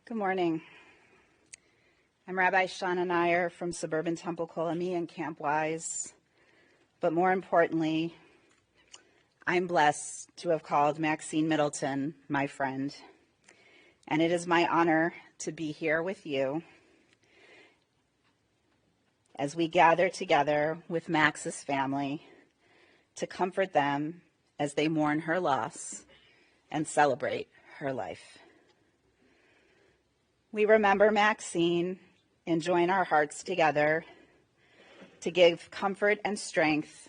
Good morning. I'm Rabbi Shauna Nair from suburban Temple Kolami and Camp Wise. But more importantly, I'm blessed to have called Maxine Middleton my friend. And it is my honor to be here with you as we gather together with Max's family to comfort them as they mourn her loss and celebrate her life. We remember Maxine and join our hearts together to give comfort and strength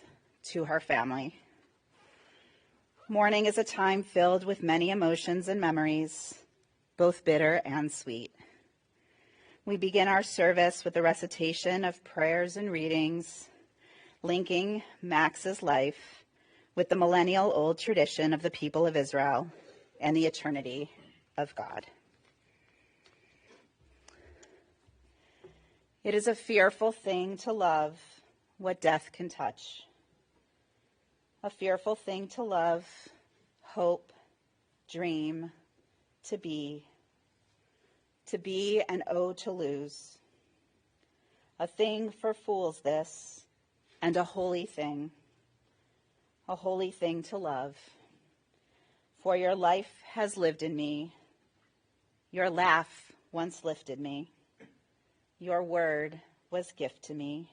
to her family. Mourning is a time filled with many emotions and memories, both bitter and sweet. We begin our service with the recitation of prayers and readings, linking Max's life with the millennial-old tradition of the people of Israel and the eternity of God. It is a fearful thing to love what death can touch. A fearful thing to love, hope, dream, to be and oh to lose. A thing for fools this, and a holy thing to love. For your life has lived in me, your laugh once lifted me. Your word was gift to me.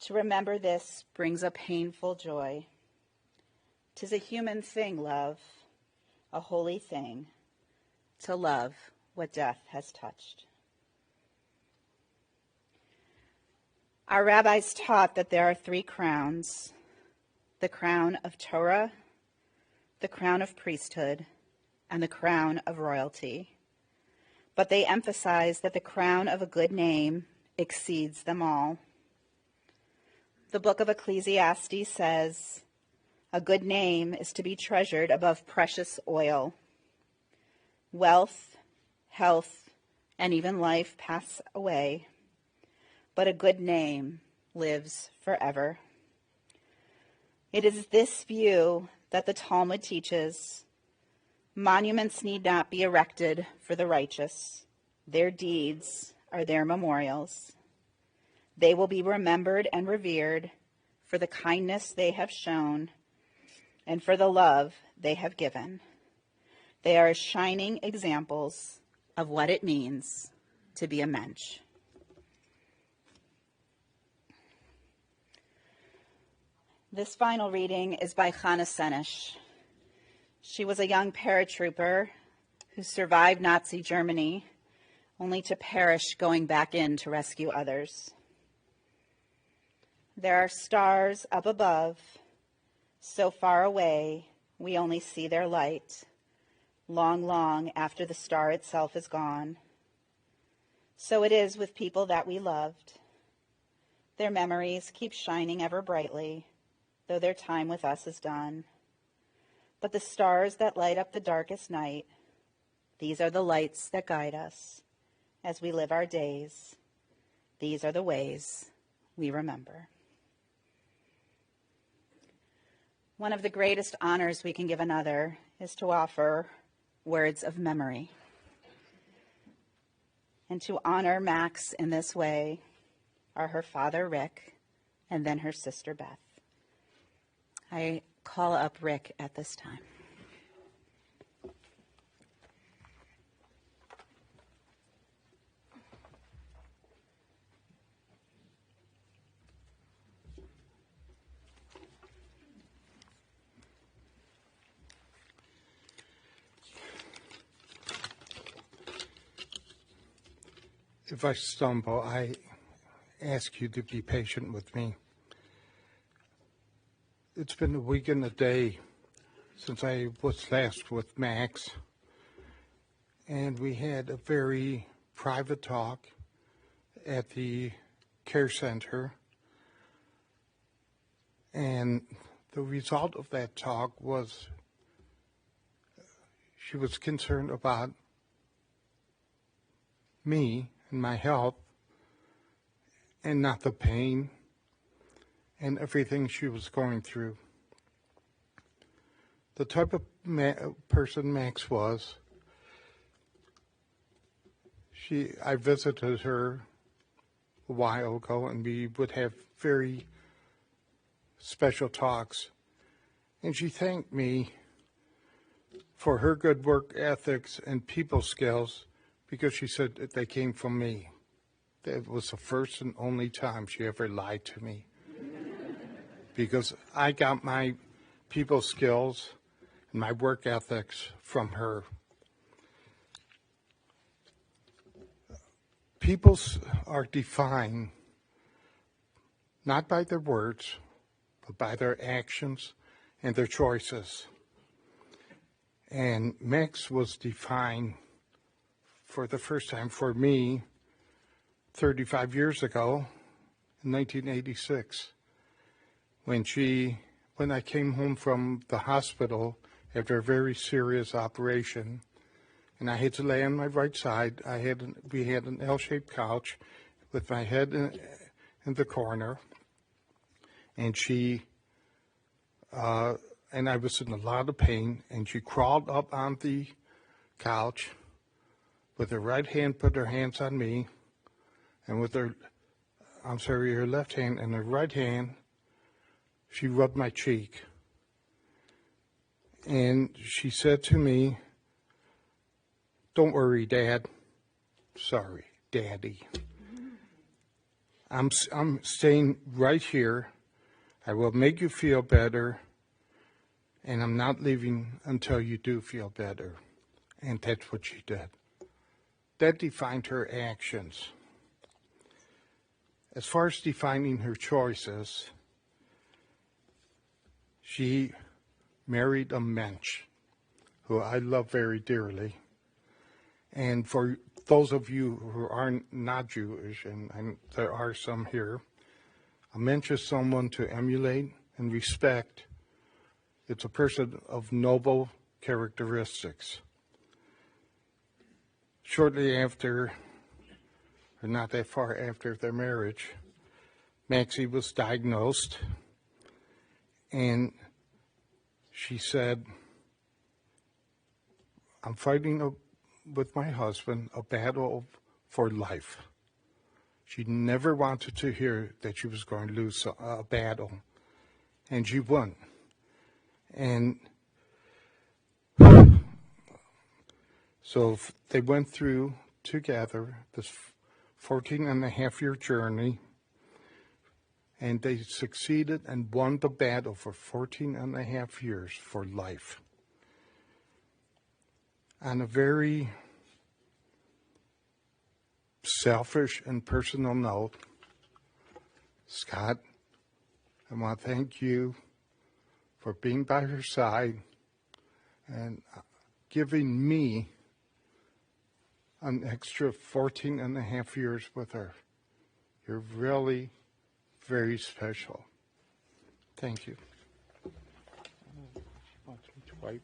To remember this brings a painful joy. 'Tis a human thing, love, a holy thing, to love what death has touched. Our rabbis taught that there are 3 crowns: the crown of Torah, the crown of priesthood, and the crown of royalty. But they emphasize that the crown of a good name exceeds them all. The book of Ecclesiastes says, a good name is to be treasured above precious oil. Wealth, health, and even life pass away, but a good name lives forever. It is this view that the Talmud teaches. Monuments need not be erected for the righteous. Their deeds are their memorials. They will be remembered and revered for the kindness they have shown and for the love they have given. They are shining examples of what it means to be a mensch. This final reading is by Chana Senesh. She was a young paratrooper who survived Nazi Germany, only to perish going back in to rescue others. There are stars up above, so far away we only see their light, long, long after the star itself is gone. So it is with people that we loved. Their memories keep shining ever brightly, though their time with us is done. But the stars that light up the darkest night, these are the lights that guide us as we live our days. These are the ways we remember. One of the greatest honors we can give another is to offer words of memory. And to honor Max in this way are her father, Rick, and then her sister, Beth. I call up Rick at this time. If I stumble, I ask you to be patient with me. It's been a week and a day since I was last with Max, and we had a very private talk at the care center, and the result of that talk was she was concerned about me and my health and not the pain and everything she was going through. The type of person Max was, I visited her a while ago, and we would have very special talks. And she thanked me for her good work ethics and people skills because she said that they came from me. That was the first and only time she ever lied to me. Because I got my people skills and my work ethics from her. People are defined not by their words, but by their actions and their choices. And Max was defined for the first time for me 35 years ago in 1986 when I came home from the hospital after a very serious operation, and I had to lay on my right side. We had an L-shaped couch with my head in the corner, and and I was in a lot of pain, and she crawled up on the couch with her right hand, put her hands on me, and with her left hand and her right hand, she rubbed my cheek. And she said to me, "Don't worry, Dad." Sorry, Daddy. I'm staying right here. I will make you feel better, and I'm not leaving until you do feel better. And that's what she did. That defined her actions. As far as defining her choices, she married a mensch who I love very dearly. And for those of you who are not Jewish, and there are some here, a mensch is someone to emulate and respect. It's a person of noble characteristics. Shortly after, or not that far after their marriage, Maxie was diagnosed, and she said, "I'm fighting with my husband a battle for life." She never wanted to hear that she was going to lose a battle, and she won. And so they went through together this 14-and-a-half-year journey, and they succeeded and won the battle for 14-and-a-half years for life. On a very selfish and personal note, Scott, I want to thank you for being by her side and giving me an extra 14-and-a-half years with her. You're really very special. Thank you. She wants me to wipe.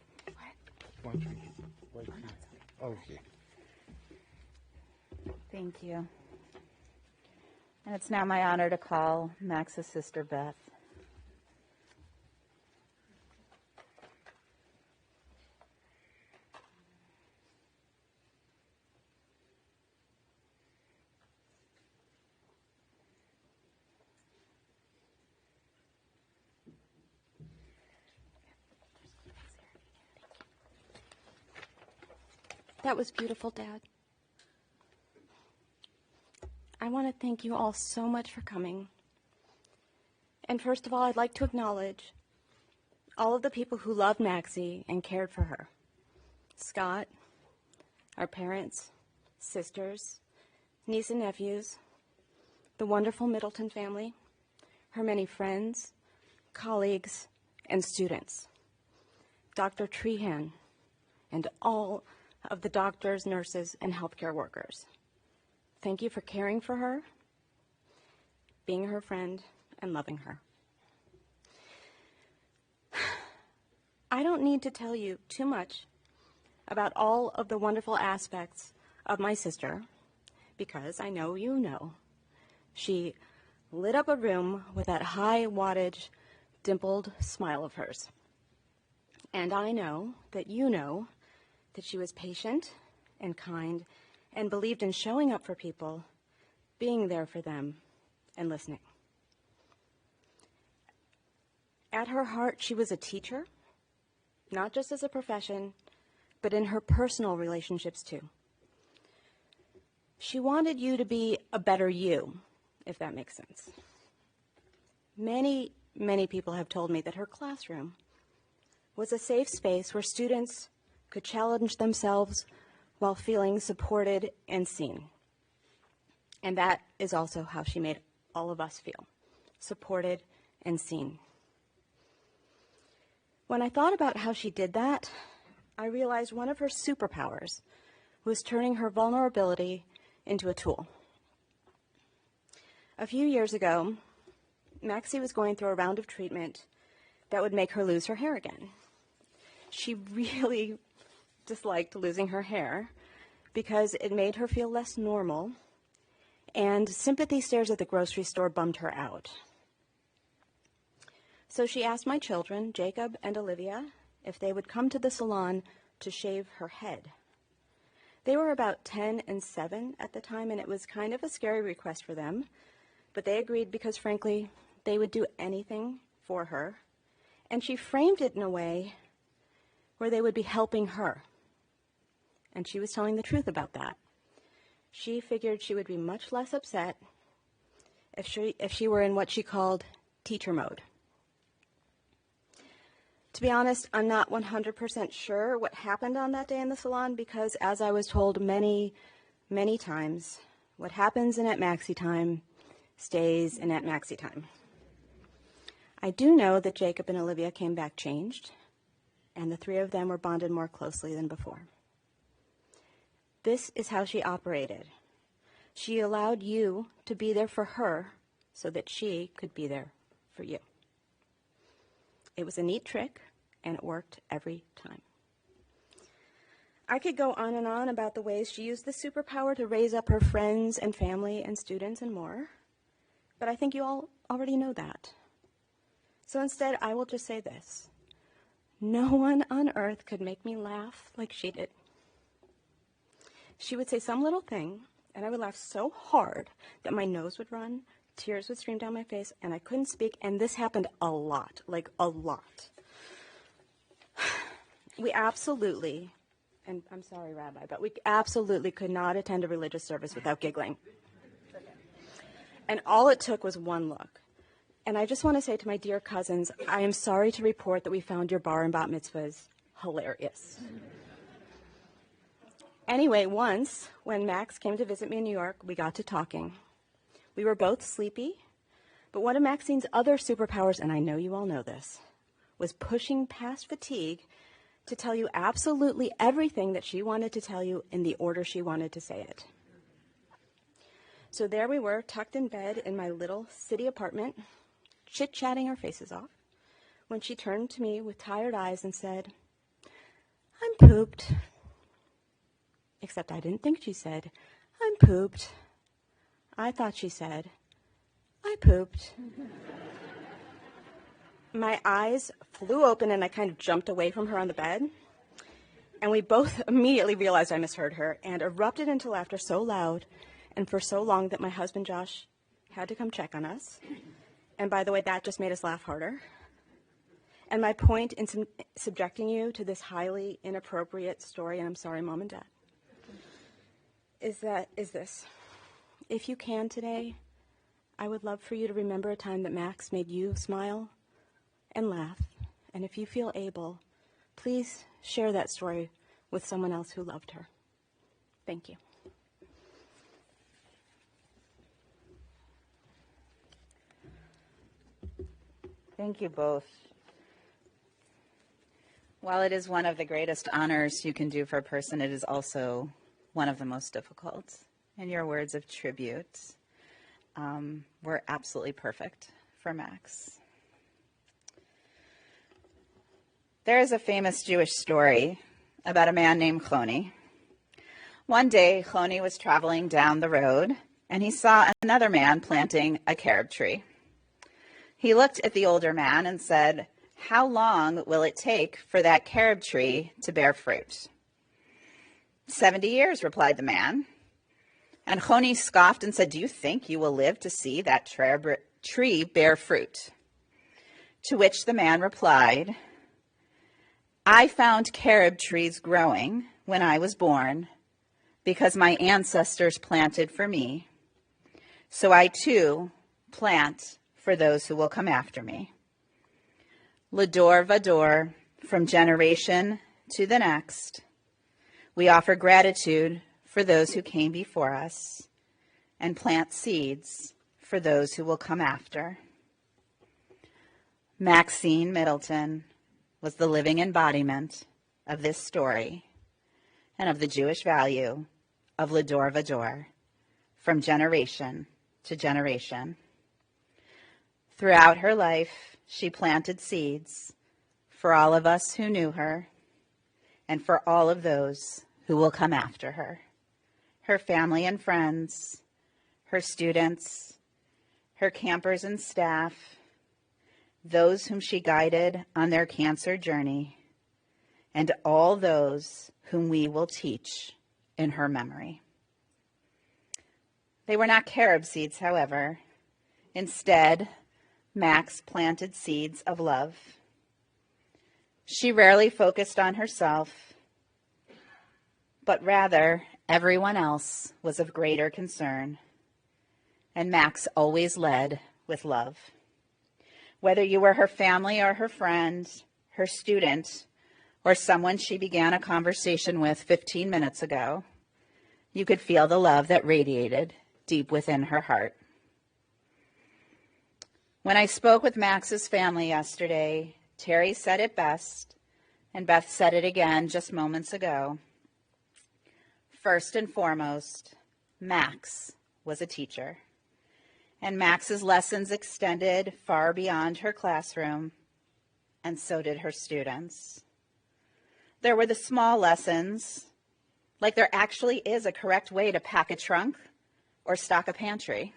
Wants me to wipe you. Okay. Thank you. And it's now my honor to call Max's sister, Beth. That was beautiful, Dad. I want to thank you all so much for coming. And first of all, I'd like to acknowledge all of the people who loved Maxie and cared for her. Scott, our parents, sisters, niece and nephews, the wonderful Middleton family, her many friends, colleagues, and students, Dr. Trehan, and all of the doctors, nurses, and healthcare workers. Thank you for caring for her, being her friend, and loving her. I don't need to tell you too much about all of the wonderful aspects of my sister, because I know you know. She lit up a room with that high wattage, dimpled smile of hers. And I know that you know that she was patient and kind and believed in showing up for people, being there for them, and listening. At her heart, she was a teacher, not just as a profession, but in her personal relationships too. She wanted you to be a better you, if that makes sense. Many, many people have told me that her classroom was a safe space where students could challenge themselves while feeling supported and seen. And that is also how she made all of us feel, supported and seen. When I thought about how she did that, I realized one of her superpowers was turning her vulnerability into a tool. A few years ago, Maxie was going through a round of treatment that would make her lose her hair again. She really disliked losing her hair because it made her feel less normal, and sympathy stares at the grocery store bummed her out. So she asked my children, Jacob and Olivia, if they would come to the salon to shave her head. They were about 10 and 7 at the time, and it was kind of a scary request for them, but they agreed because, frankly, they would do anything for her, and she framed it in a way where they would be helping her. And she was telling the truth about that. She figured she would be much less upset if she were in what she called teacher mode. To be honest, I'm not 100% sure what happened on that day in the salon because, as I was told many, many times, what happens in Aunt Maxie time stays in Aunt Maxie time. I do know that Jacob and Olivia came back changed, and the three of them were bonded more closely than before. This is how she operated. She allowed you to be there for her so that she could be there for you. It was a neat trick, and it worked every time. I could go on and on about the ways she used the superpower to raise up her friends and family and students and more, but I think you all already know that. So instead, I will just say this. No one on earth could make me laugh like she did. She would say some little thing, and I would laugh so hard that my nose would run, tears would stream down my face, and I couldn't speak, and this happened a lot, like a lot. We absolutely, and I'm sorry, Rabbi, but we absolutely could not attend a religious service without giggling. And all it took was one look. And I just want to say to my dear cousins, I am sorry to report that we found your bar and bat mitzvahs hilarious. Anyway, once, when Max came to visit me in New York, we got to talking. We were both sleepy, but one of Maxine's other superpowers, and I know you all know this, was pushing past fatigue to tell you absolutely everything that she wanted to tell you in the order she wanted to say it. So there we were, tucked in bed in my little city apartment, chit-chatting our faces off, when she turned to me with tired eyes and said, "I'm pooped." Except I didn't think she said, "I'm pooped." I thought she said, "I pooped." My eyes flew open and I kind of jumped away from her on the bed. And we both immediately realized I misheard her and erupted into laughter so loud and for so long that my husband Josh had to come check on us. And by the way, that just made us laugh harder. And my point in subjecting you to this highly inappropriate story, and I'm sorry, Mom and Dad, is this. If you can today, I would love for you to remember a time that Max made you smile and laugh. And if you feel able, please share that story with someone else who loved her. Thank you. Thank you both. While it is one of the greatest honors you can do for a person, it is also one of the most difficult. And your words of tribute were absolutely perfect for Max. There is a famous Jewish story about a man named Choni. One day, Choni was traveling down the road, and he saw another man planting a carob tree. He looked at the older man and said, "How long will it take for that carob tree to bear fruit?" 70 years, replied the man. And Choni scoffed and said, "Do you think you will live to see that tree bear fruit?" To which the man replied, "I found carob trees growing when I was born because my ancestors planted for me. So I too plant for those who will come after me." L'dor vador, from generation to the next, we offer gratitude for those who came before us and plant seeds for those who will come after. Maxine Middleton was the living embodiment of this story and of the Jewish value of L'dor vador, from generation to generation. Throughout her life, she planted seeds for all of us who knew her and for all of those who will come after her. Her family and friends, her students, her campers and staff, those whom she guided on their cancer journey, and all those whom we will teach in her memory. They were not carob seeds, however. Instead, Max planted seeds of love. She rarely focused on herself, but rather everyone else was of greater concern, and Max always led with love. Whether you were her family or her friend, her student, or someone she began a conversation with 15 minutes ago, you could feel the love that radiated deep within her heart. When I spoke with Max's family yesterday, Terry said it best, and Beth said it again just moments ago. First and foremost, Max was a teacher, and Max's lessons extended far beyond her classroom, and so did her students. There were the small lessons, like there actually is a correct way to pack a trunk or stock a pantry.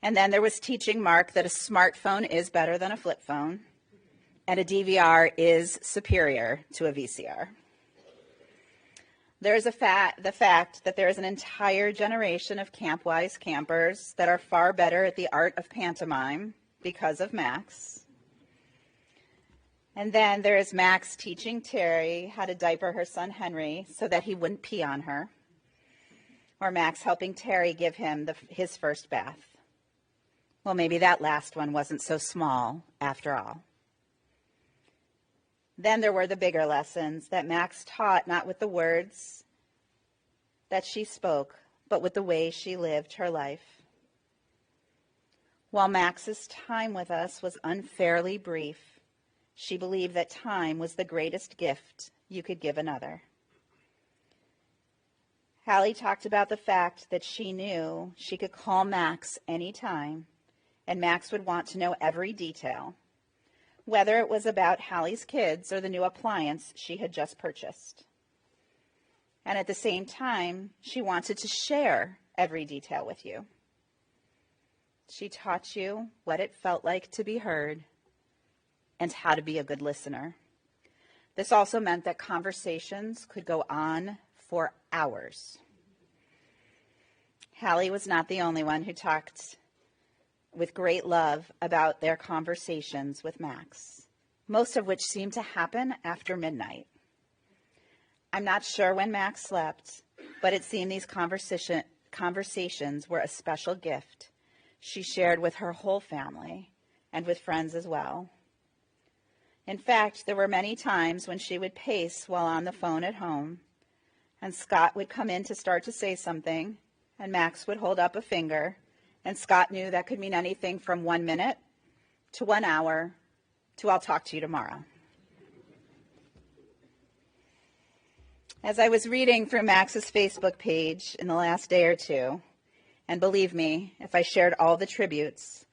And then there was teaching Mark that a smartphone is better than a flip phone, and a DVR is superior to a VCR. There is the fact that there is an entire generation of camp-wise campers that are far better at the art of pantomime because of Max. And then there is Max teaching Terry how to diaper her son Henry so that he wouldn't pee on her, or Max helping Terry give him his first bath. Well, maybe that last one wasn't so small after all. Then there were the bigger lessons that Max taught, not with the words that she spoke, but with the way she lived her life. While Max's time with us was unfairly brief, she believed that time was the greatest gift you could give another. Hallie talked about the fact that she knew she could call Max anytime, and Max would want to know every detail, whether it was about Hallie's kids or the new appliance she had just purchased. And at the same time, she wanted to share every detail with you. She taught you what it felt like to be heard and how to be a good listener. This also meant that conversations could go on for hours. Hallie was not the only one who talked with great love about their conversations with Max, most of which seemed to happen after midnight. I'm not sure when Max slept, but it seemed these conversations were a special gift she shared with her whole family and with friends as well. In fact, there were many times when she would pace while on the phone at home, and Scott would come in to start to say something, and Max would hold up a finger, and Scott knew that could mean anything from 1 minute to 1 hour to "I'll talk to you tomorrow." As I was reading through Max's Facebook page in the last day or two, and believe me, if I shared all the tributes,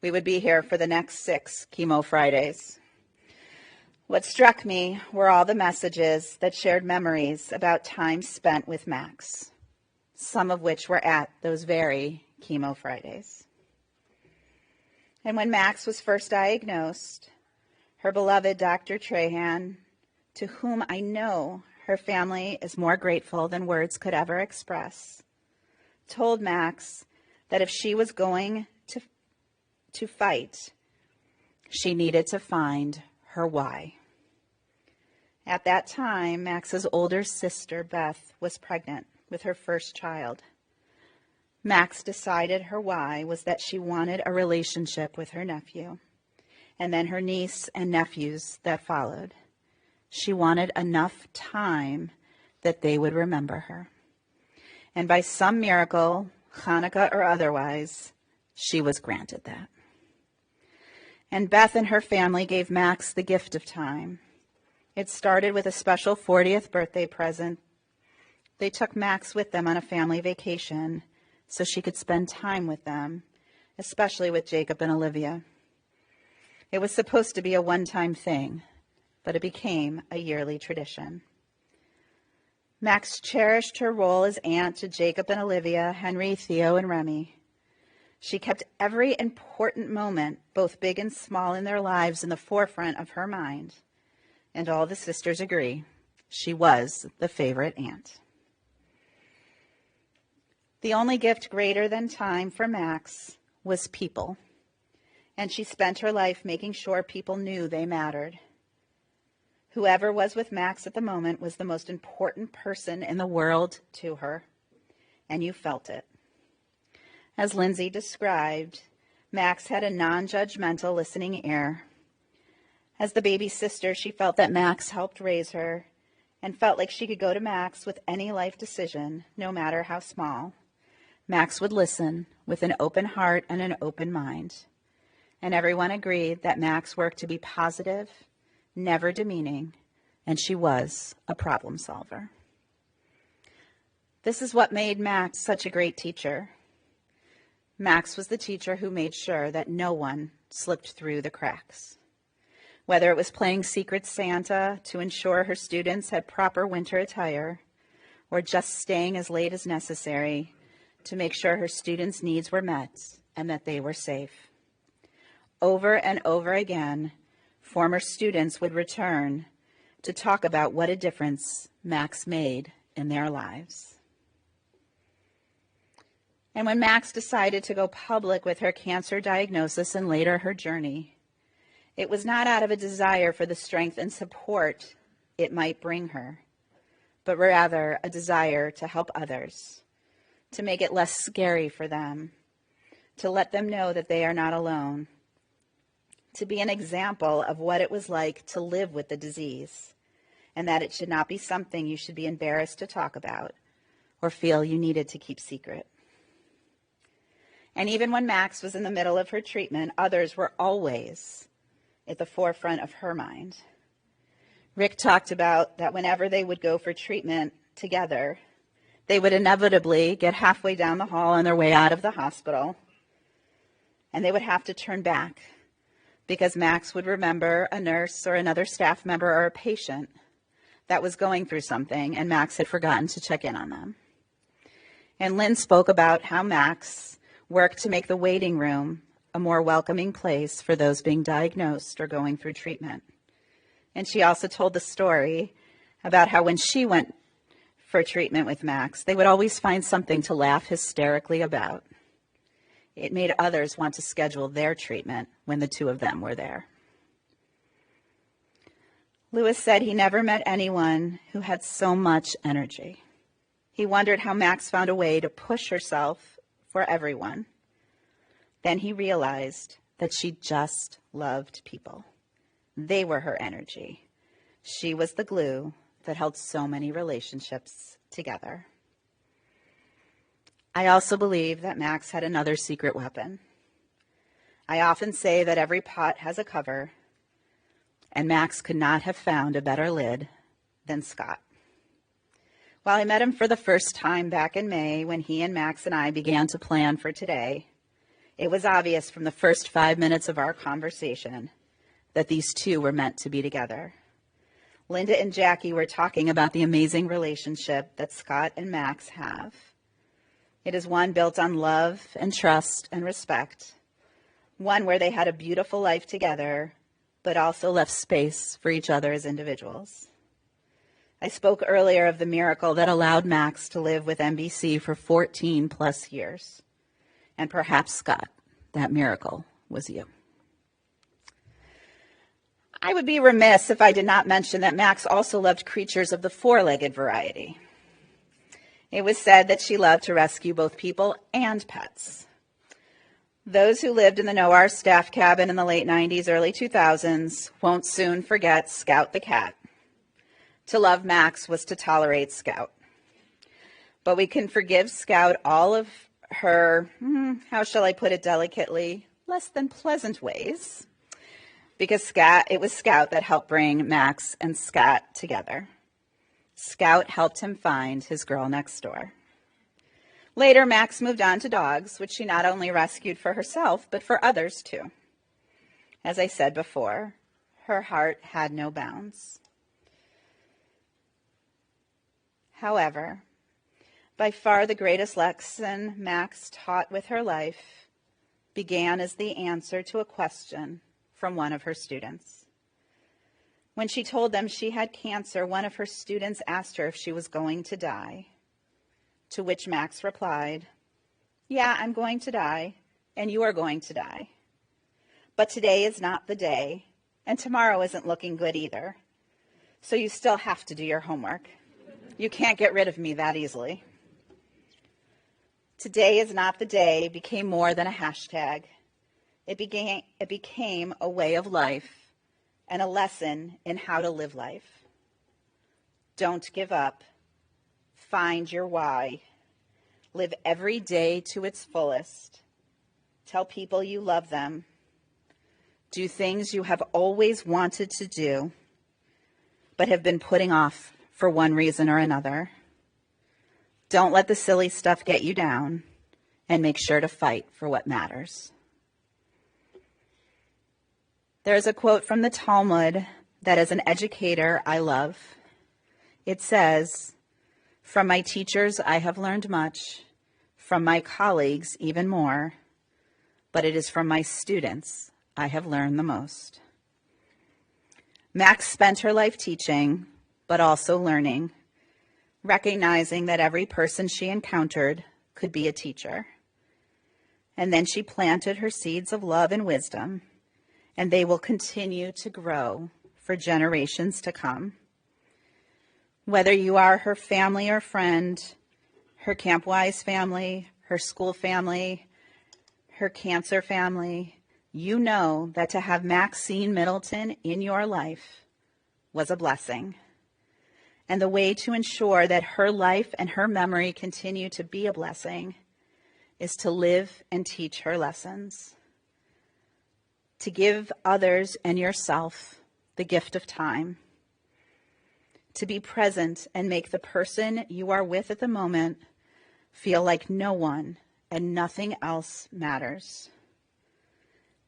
we would be here for the next 6 Chemo Fridays. What struck me were all the messages that shared memories about time spent with Max, some of which were at those very Chemo Fridays. And when Max was first diagnosed, her beloved Dr. Trahan, to whom I know her family is more grateful than words could ever express, told Max that if she was going to fight, she needed to find her why. At that time, Max's older sister, Beth, was pregnant with her first child. Max decided her why was that she wanted a relationship with her nephew, and then her niece and nephews that followed. She wanted enough time that they would remember her. And by some miracle, Hanukkah or otherwise, she was granted that. And Beth and her family gave Max the gift of time. It started with a special 40th birthday present. They took Max with them on a family vacation so she could spend time with them, especially with Jacob and Olivia. It was supposed to be a one-time thing, but it became a yearly tradition. Max cherished her role as aunt to Jacob and Olivia, Henry, Theo, and Remy. She kept every important moment, both big and small in their lives, in the forefront of her mind. And all the sisters agree, she was the favorite aunt. The only gift greater than time for Max was people. And she spent her life making sure people knew they mattered. Whoever was with Max at the moment was the most important person in the world to her, and you felt it. As Lindsay described, Max had a non-judgmental listening ear. As the baby sister, she felt that Max helped raise her and felt like she could go to Max with any life decision, no matter how small. Max would listen with an open heart and an open mind. And everyone agreed that Max worked to be positive, never demeaning, and she was a problem solver. This is what made Max such a great teacher. Max was the teacher who made sure that no one slipped through the cracks. Whether it was playing Secret Santa to ensure her students had proper winter attire, or just staying as late as necessary to make sure her students' needs were met and that they were safe. Over and over again, former students would return to talk about what a difference Max made in their lives. And when Max decided to go public with her cancer diagnosis and later her journey, it was not out of a desire for the strength and support it might bring her, but rather a desire to help others, to make it less scary for them, to let them know that they are not alone, to be an example of what it was like to live with the disease, and that it should not be something you should be embarrassed to talk about or feel you needed to keep secret. And even when Max was in the middle of her treatment, others were always at the forefront of her mind. Rick talked about that whenever they would go for treatment together, they would inevitably get halfway down the hall on their way out of the hospital, and they would have to turn back because Max would remember a nurse or another staff member or a patient that was going through something, and Max had forgotten to check in on them. And Lynn spoke about how Max worked to make the waiting room a more welcoming place for those being diagnosed or going through treatment. And she also told the story about how when she went for treatment with Max, they would always find something to laugh hysterically about. It made others want to schedule their treatment when the two of them were there. Lewis said he never met anyone who had so much energy. He wondered how Max found a way to push herself for everyone. Then he realized that she just loved people. They were her energy. She was the glue that held so many relationships together. I also believe that Max had another secret weapon. I often say that every pot has a cover, and Max could not have found a better lid than Scott. While I met him for the first time back in May when he and Max and I began to plan for today, it was obvious from the first 5 minutes of our conversation that these two were meant to be together. Linda and Jackie were talking about the amazing relationship that Scott and Max have. It is one built on love and trust and respect, one where they had a beautiful life together, but also left space for each other as individuals. I spoke earlier of the miracle that allowed Max to live with NBC for 14 plus years. And perhaps, Scott, that miracle was you. I would be remiss if I did not mention that Max also loved creatures of the four-legged variety. It was said that she loved to rescue both people and pets. Those who lived in the Noir staff cabin in the late 90s, early 2000s won't soon forget Scout the cat. To love Max was to tolerate Scout. But we can forgive Scout all of her, how shall I put it delicately, less than pleasant ways. Because it was Scout that helped bring Max and Scott together. Scout helped him find his girl next door. Later, Max moved on to dogs, which she not only rescued for herself, but for others too. As I said before, her heart had no bounds. However, by far the greatest lesson Max taught with her life began as the answer to a question from one of her students. When she told them she had cancer, one of her students asked her if she was going to die, to which Max replied, "Yeah, I'm going to die, and you are going to die. But today is not the day, and tomorrow isn't looking good either. So you still have to do your homework. You can't get rid of me that easily." Today is not the day became more than a hashtag. It became a way of life and a lesson in how to live life. Don't give up. Find your why. Live every day to its fullest. Tell people you love them. Do things you have always wanted to do, but have been putting off for one reason or another. Don't let the silly stuff get you down, and make sure to fight for what matters. There's a quote from the Talmud that as an educator I love. It says, "From my teachers I have learned much, from my colleagues even more, but it is from my students I have learned the most." Max spent her life teaching, but also learning, recognizing that every person she encountered could be a teacher. And then she planted her seeds of love and wisdom, and they will continue to grow for generations to come. Whether you are her family or friend, her Camp Wise family, her school family, her cancer family, you know that to have Maxine Middleton in your life was a blessing. And the way to ensure that her life and her memory continue to be a blessing is to live and teach her lessons. To give others and yourself the gift of time. To be present and make the person you are with at the moment feel like no one and nothing else matters.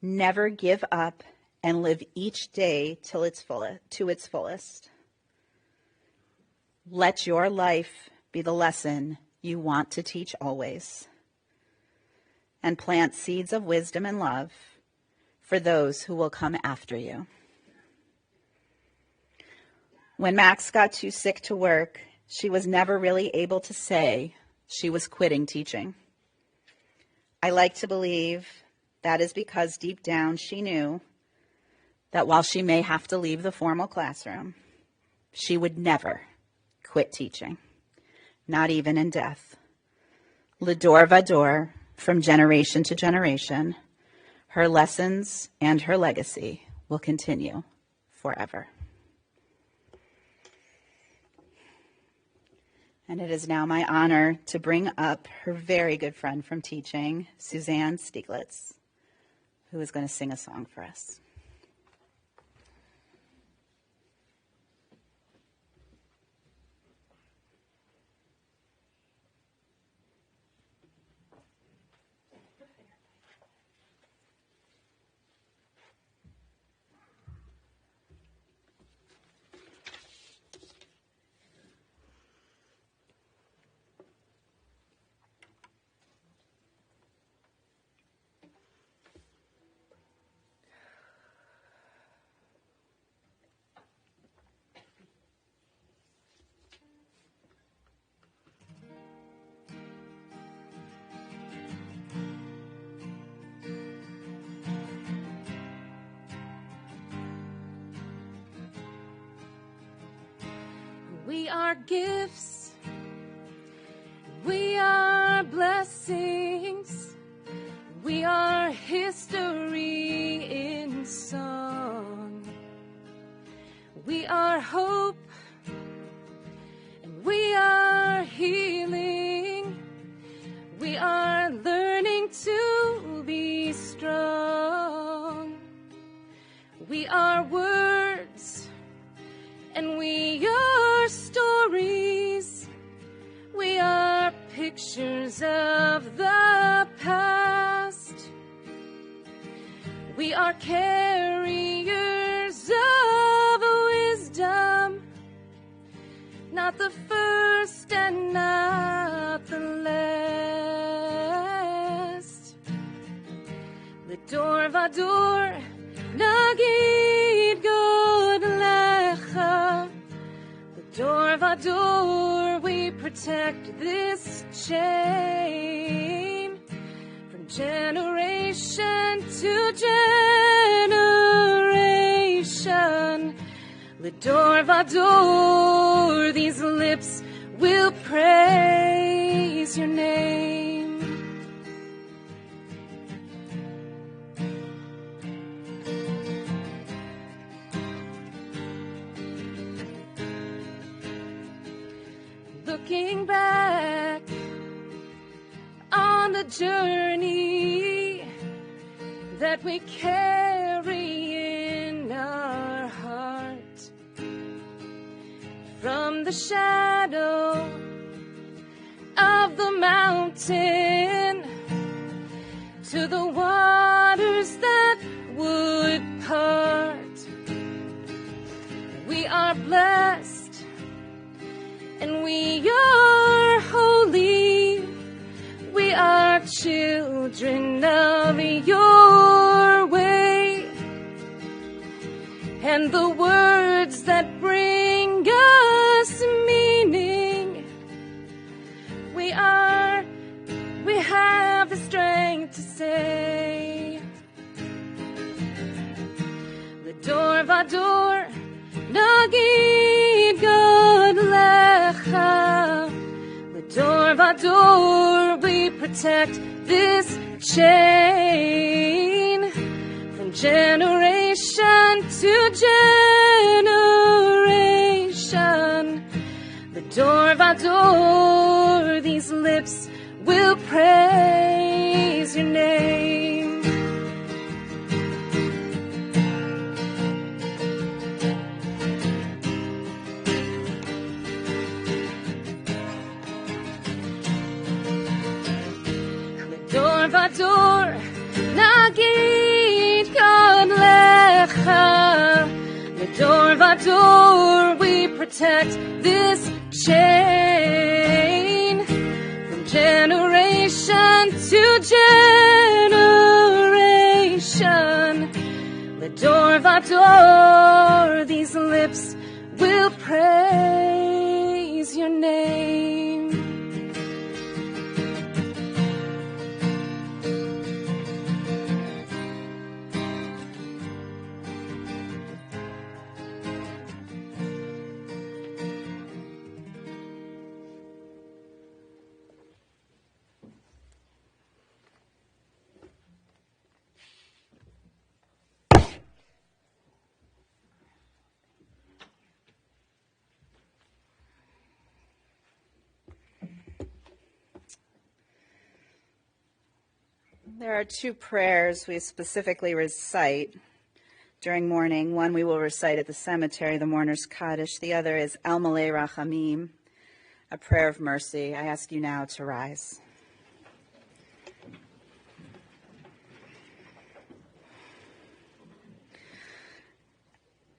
Never give up and live each day to its fullest. Let your life be the lesson you want to teach always. And plant seeds of wisdom and love for those who will come after you. When Max got too sick to work, she was never really able to say she was quitting teaching. I like to believe that is because deep down she knew that while she may have to leave the formal classroom, she would never quit teaching, not even in death. L'dor vador, from generation to generation, her lessons and her legacy will continue forever. And it is now my honor to bring up her very good friend from teaching, Suzanne Stieglitz, who is going to sing a song for us. We are gifts. We are blessings. We are history in song. We are hope. And we are healing. We are learning to be strong. We are words, and we are stories. We are pictures of the past. We are carriers of wisdom, not the first and not the last. L'dor vador nagid god lecha. L'dor vador we protect this chain from generation to generation. L'dor vador these lips will praise your name. Looking back on the journey that we carry in our heart, from the shadow of the mountain to the waters that would part. We are blessed and we are holy. We are children of your way, and the words that bring us meaning, we have the strength to say. L'dor vador nagid god lecha. L'dor vador we protect this chain from generation to generation. L'dor vador these lips will praise your name. L'dor vador nagid god lecha. L'dor vador we protect this chain from generation to generation. L'dor vador these lips will praise your name. There are two prayers we specifically recite during mourning. One we will recite at the cemetery, the mourner's Kaddish. The other is Al Malei Rachamim, a prayer of mercy. I ask you now to rise.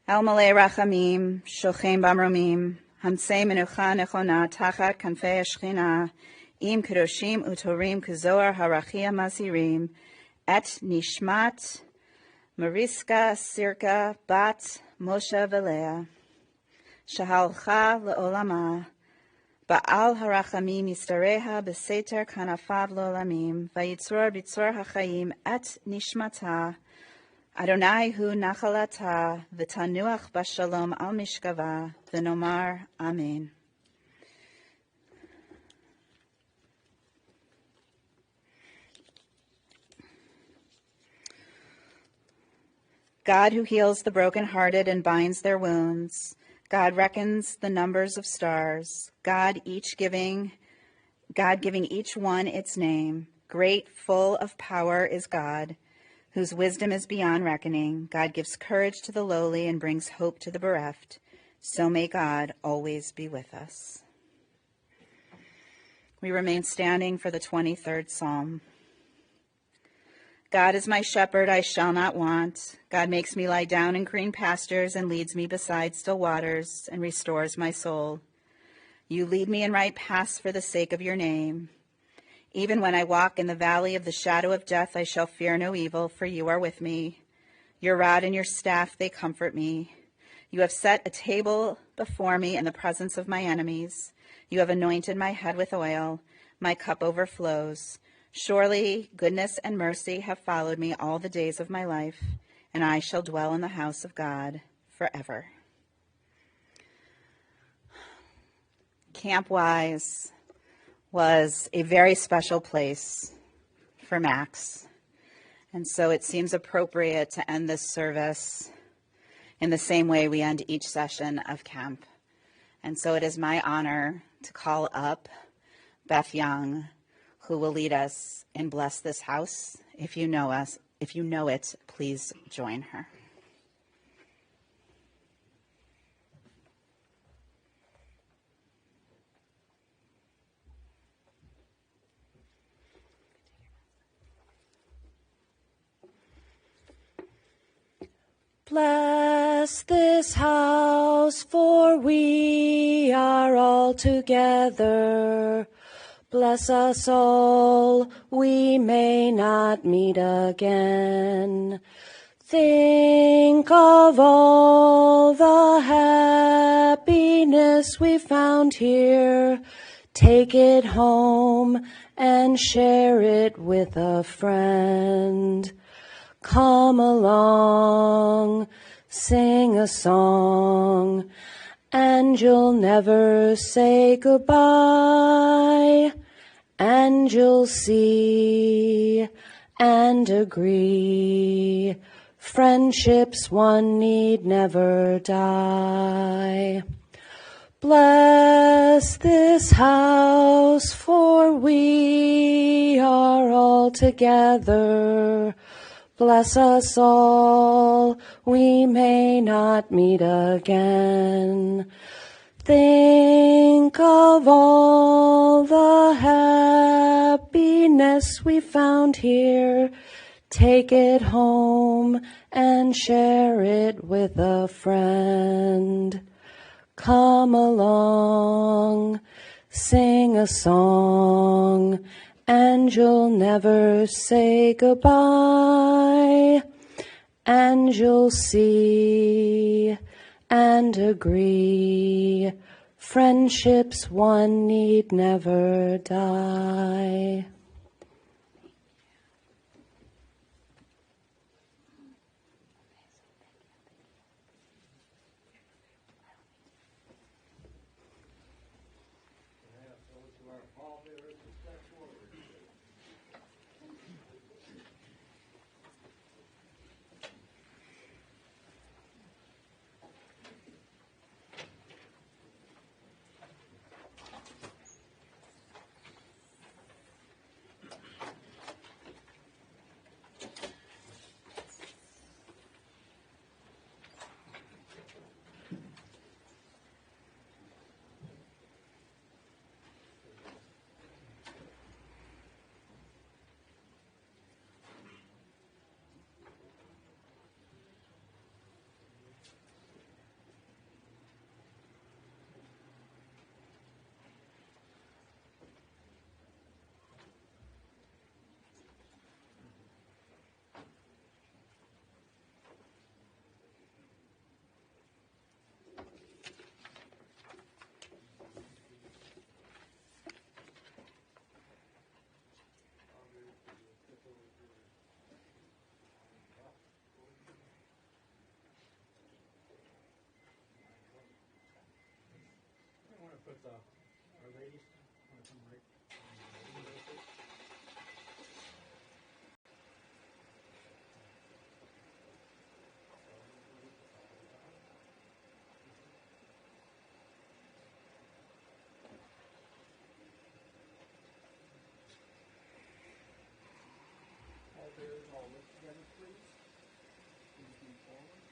Al Malei Rachamim, Shochem Bamromim, Hamsei Menucha Nechona, Tachat Kanfei Shechina, Im Kedoshim Utorim Kuzoar Harachia Masirim, Et Nishmat Mariska Sirka Bat Moshe Velea, Shahalcha Le'olama, Ba'al Harachamim Yistareha Beseter Kanafav Lolamim, Vayitzror Bitzror HaChaim Et Nishmata, Adonai hu nachalata v'tanuach bashalom al mishkava v'nomar amen. God who heals the brokenhearted and binds their wounds, God reckons the numbers of stars, God giving each one its name. Great, full of power is God, whose wisdom is beyond reckoning. God gives courage to the lowly and brings hope to the bereft. So may God always be with us. We remain standing for the 23rd Psalm. God is my shepherd, I shall not want. God makes me lie down in green pastures and leads me beside still waters and restores my soul. You lead me in right paths for the sake of your name. Even when I walk in the valley of the shadow of death, I shall fear no evil, for you are with me. Your rod and your staff, they comfort me. You have set a table before me in the presence of my enemies. You have anointed my head with oil. My cup overflows. Surely goodness and mercy have followed me all the days of my life, and I shall dwell in the house of God forever. Camp Wise was a very special place for Max, and so it seems appropriate to end this service in the same way we end each session of camp. And so it is my honor to call up Beth Young, who will lead us in Bless This House. If you know it, please join her. Bless this house, for we are all together. Bless us all, we may not meet again. Think of all the happiness we found here. Take it home and share it with a friend. Come along, sing a song, and you'll never say goodbye, and you'll see and agree. Friendships one need never die. Bless this house, for we are all together. Bless us all, we may not meet again. Think of all the happiness we found here. Take it home and share it with a friend. Come along, sing a song, and you'll never say goodbye, and you'll see and agree. Friendships one need never die. But our ladies want to come right. All bears all lift together, please. Please move forward.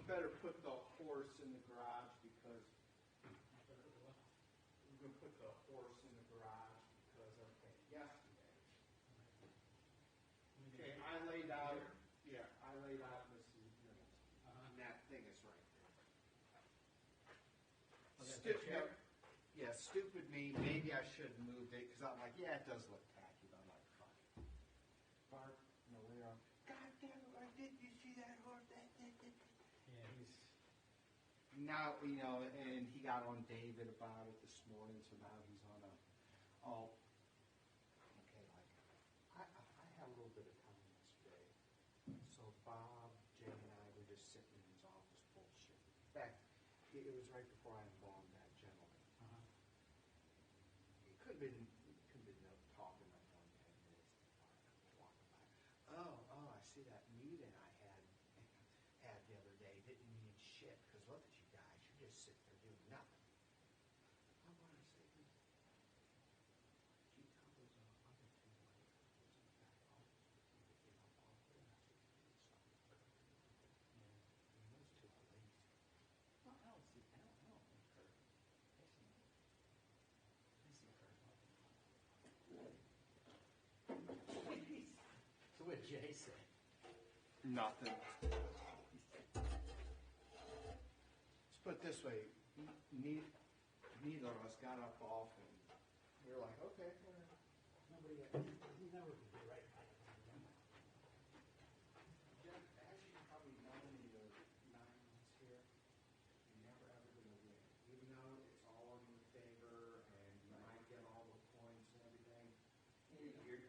better put the horse in the garage because we're going to put the horse in the garage because, okay, yesterday. Okay, I laid out Mrs. Middleton. And that thing is right there. Stupid me. Maybe I should have moved it because I'm like, yeah, it does look tacky. But I'm like, fuck it. Bart, no, later on. God damn it! I did. You see that horse? Yeah, he's now, and he got on David about it this morning. So now he's on okay. Like, I had a little bit of time yesterday. So Bob, Jay, and I were just sitting in his office bullshit. In fact, it was right before I embalmed that gentleman. It could have been no talking like 10 minutes. Walking by. Oh, I see that meeting I had the other day didn't mean shit because look at you guys, you just sit there doing nothing. I want to say, did you tell those other two ladies in the back office to get up off there? I said, yeah, those two are lazy. Well, I don't think Kurt. I see Kurt. So what did Jay say? Nothing. Let's put it this way. Neither of us got up off and we were like, okay, nobody never could be right by it. Jeff, as you probably know in the 9 months here, you're never ever going to win. Even though it's all in your favor and you might get all the points and everything, you're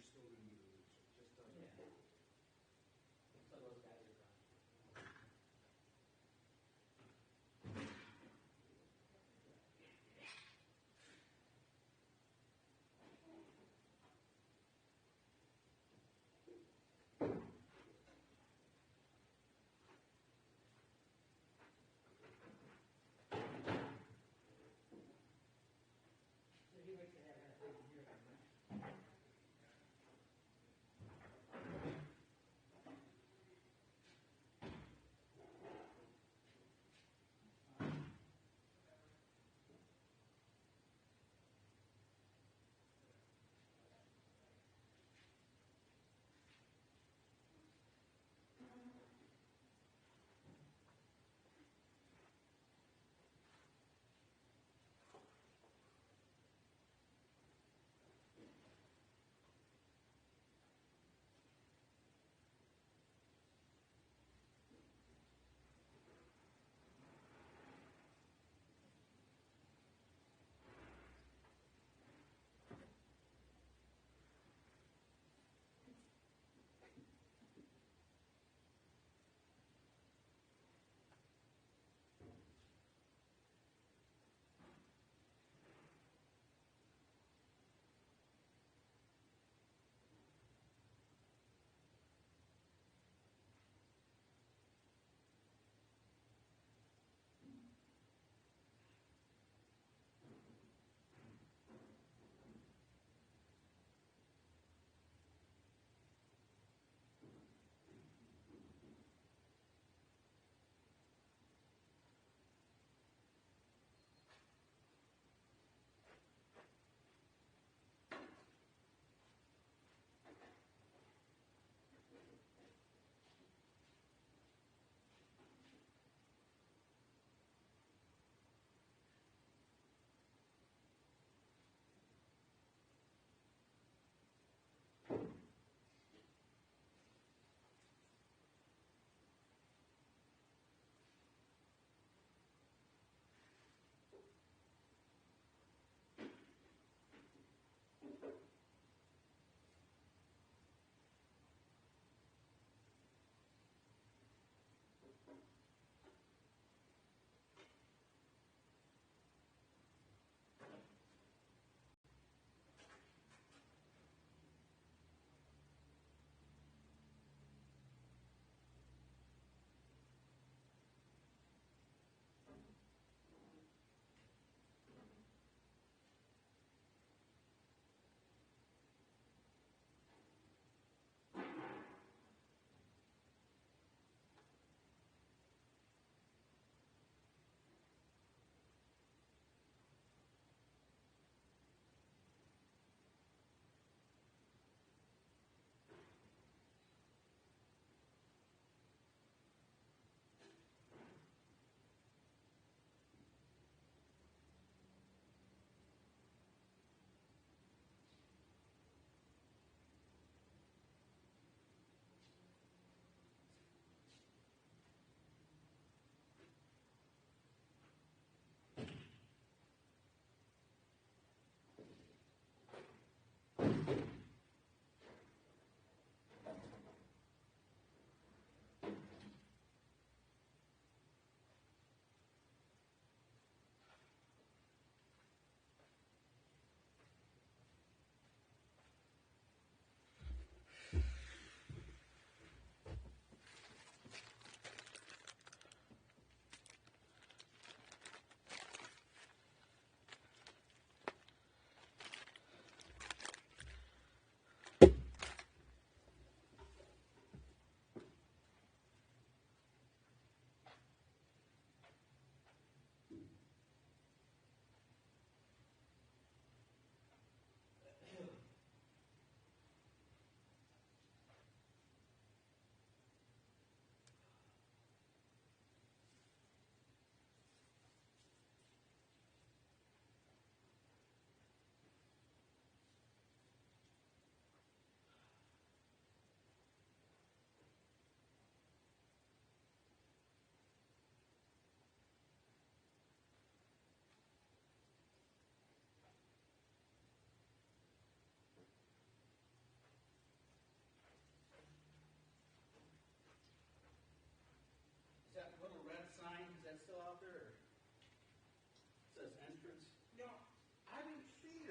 still going to be the loser. It just doesn't matter. So those guys are done.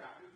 got it.